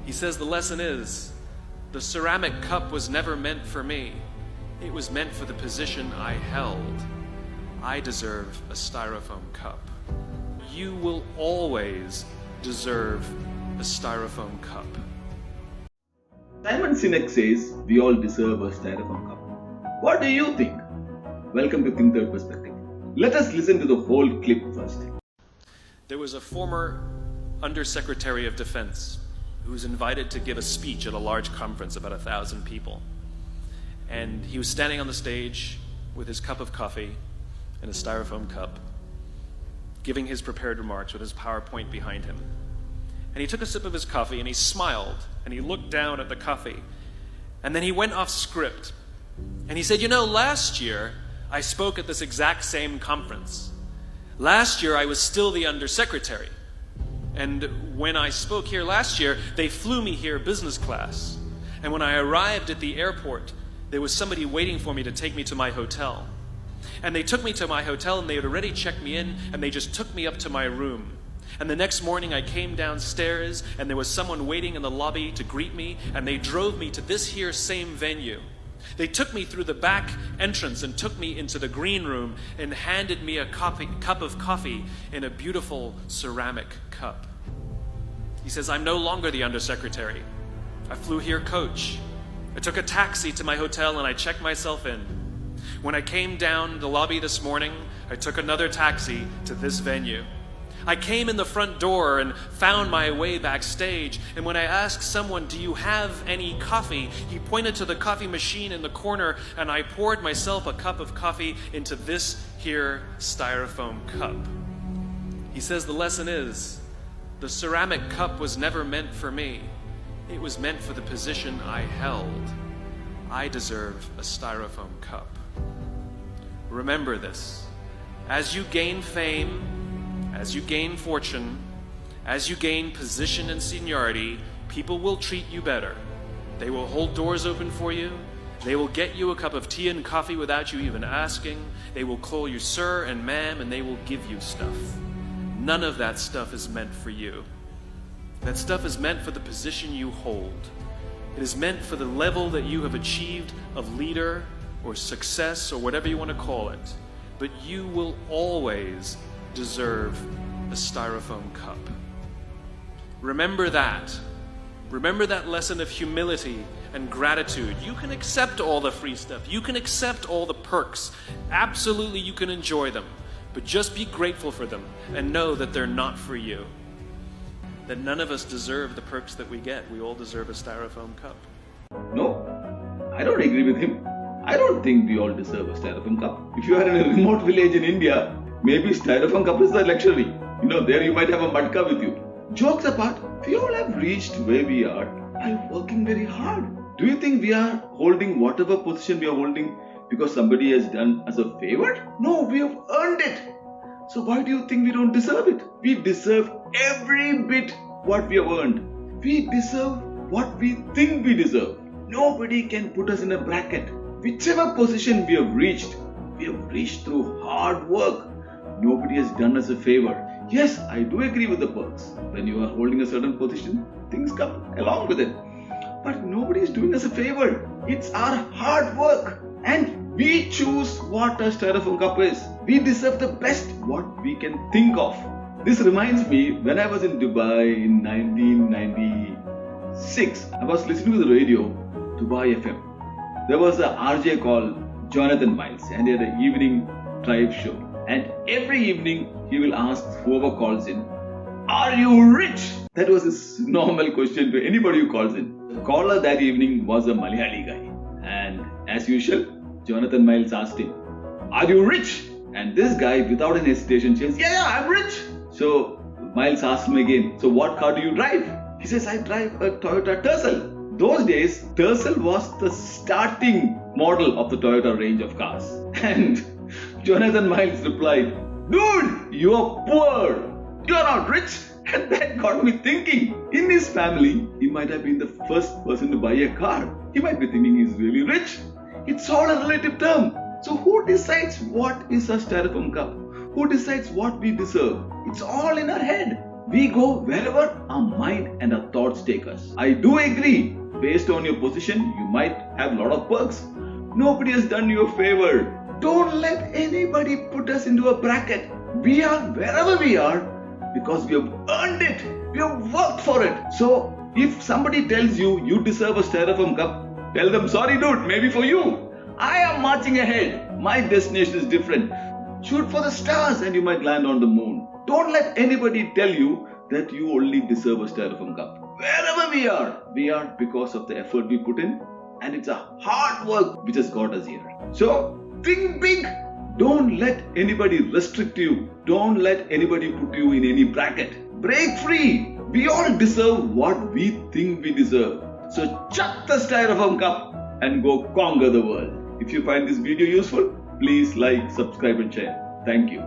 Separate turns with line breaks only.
He says the lesson is, the ceramic cup was never meant for me. It was meant for the position I held. I deserve a Styrofoam cup. You will always deserve a Styrofoam cup.
Sinek says we all deserve a Styrofoam cup. What do you think? Welcome to Think Third Perspective. Let us listen to the whole clip first.
There was a former Undersecretary of Defense who was invited to give a speech at a large conference, about 1,000 people. And he was standing on the stage with his cup of coffee and a Styrofoam cup, giving his prepared remarks with his PowerPoint behind him. And he took a sip of his coffee and he smiled and he looked down at the coffee. And then he went off script and he said, you know, last year I spoke at this exact same conference. Last year I was still the Undersecretary. And when I spoke here last year, they flew me here business class. And when I arrived at the airport, there was somebody waiting for me to take me to my hotel. And they took me to my hotel and they had already checked me in and they just took me up to my room. And the next morning I came downstairs and there was someone waiting in the lobby to greet me and they drove me to this here same venue. They took me through the back entrance and took me into the green room and handed me a cup of coffee in a beautiful ceramic cup. He says, I'm no longer the Undersecretary. I flew here coach. I took a taxi to my hotel and I checked myself in. When I came down the lobby this morning, I took another taxi to this venue. I came in the front door and found my way backstage, and when I asked someone, do you have any coffee? He pointed to the coffee machine in the corner, and I poured myself a cup of coffee into this here Styrofoam cup. He says the lesson is, the ceramic cup was never meant for me. It was meant for the position I held. I deserve a Styrofoam cup. Remember this. As you gain fame, as you gain fortune, as you gain position and seniority, people will treat you better. They will hold doors open for you. They will get you a cup of tea and coffee without you even asking. They will call you sir and ma'am, and they will give you stuff. None of that stuff is meant for you. That stuff is meant for the position you hold. It is meant for the level that you have achieved of leader or success or whatever you want to call it. But you will always deserve a Styrofoam cup. Remember that. Remember that lesson of humility and gratitude. You can accept all the free stuff. You can accept all the perks. Absolutely, you can enjoy them. But just be grateful for them and know that they're not for you. That none of us deserve the perks that we get. We all deserve a Styrofoam cup.
No, I don't agree with him. I don't think we all deserve a Styrofoam cup. If you are in a remote village in India, maybe Styrofoam cup is the luxury. There you might have a mud cup with you. Jokes apart, we all have reached where we are by working very hard. Do you think we are holding whatever position we are holding because somebody has done us a favor? No, we have earned it. So why do you think we don't deserve it? We deserve every bit what we have earned. We deserve what we think we deserve. Nobody can put us in a bracket. Whichever position we have reached through hard work. Nobody has done us a favor. Yes, I do agree with the perks. When you are holding a certain position, things come along with it. But nobody is doing us a favor. It's our hard work. And we choose what a Styrofoam cup is. We deserve the best what we can think of. This reminds me, when I was in Dubai in 1996, I was listening to the radio, Dubai FM. There was a RJ called Jonathan Miles, and he had an evening drive show. And every evening he will ask whoever calls in, are you rich? That was his normal question to anybody who calls in. The caller that evening was a Malayali guy. And as usual, Jonathan Miles asked him, are you rich? And this guy, without any hesitation, says, yeah, I'm rich. So Miles asked him again, so what car do you drive? He says, I drive a Toyota Tercel. Those days, Tercel was the starting model of the Toyota range of cars. And Jonathan Miles replied, dude, you are poor. You are not rich. And that got me thinking. In his family, he might have been the first person to buy a car. He might be thinking he's really rich. It's all a relative term. So who decides what is a Styrofoam cup? Who decides what we deserve? It's all in our head. We go wherever our mind and our thoughts take us. I do agree, based on your position, you might have a lot of perks. Nobody has done you a favor. Don't let anybody put us into a bracket. We are wherever we are because we have earned it. We have worked for it. So if somebody tells you you deserve a Styrofoam cup, tell them, sorry dude, maybe for you. I am marching ahead. My destination is different. Shoot for the stars and you might land on the moon. Don't let anybody tell you that you only deserve a Styrofoam cup. Wherever we are because of the effort we put in, and it's a hard work which has got us here. So think big. Don't let anybody restrict you. Don't let anybody put you in any bracket. Break free. We all deserve what we think we deserve. So chuck the Styrofoam cup and go conquer the world. If you find this video useful, please like, subscribe and share. Thank you.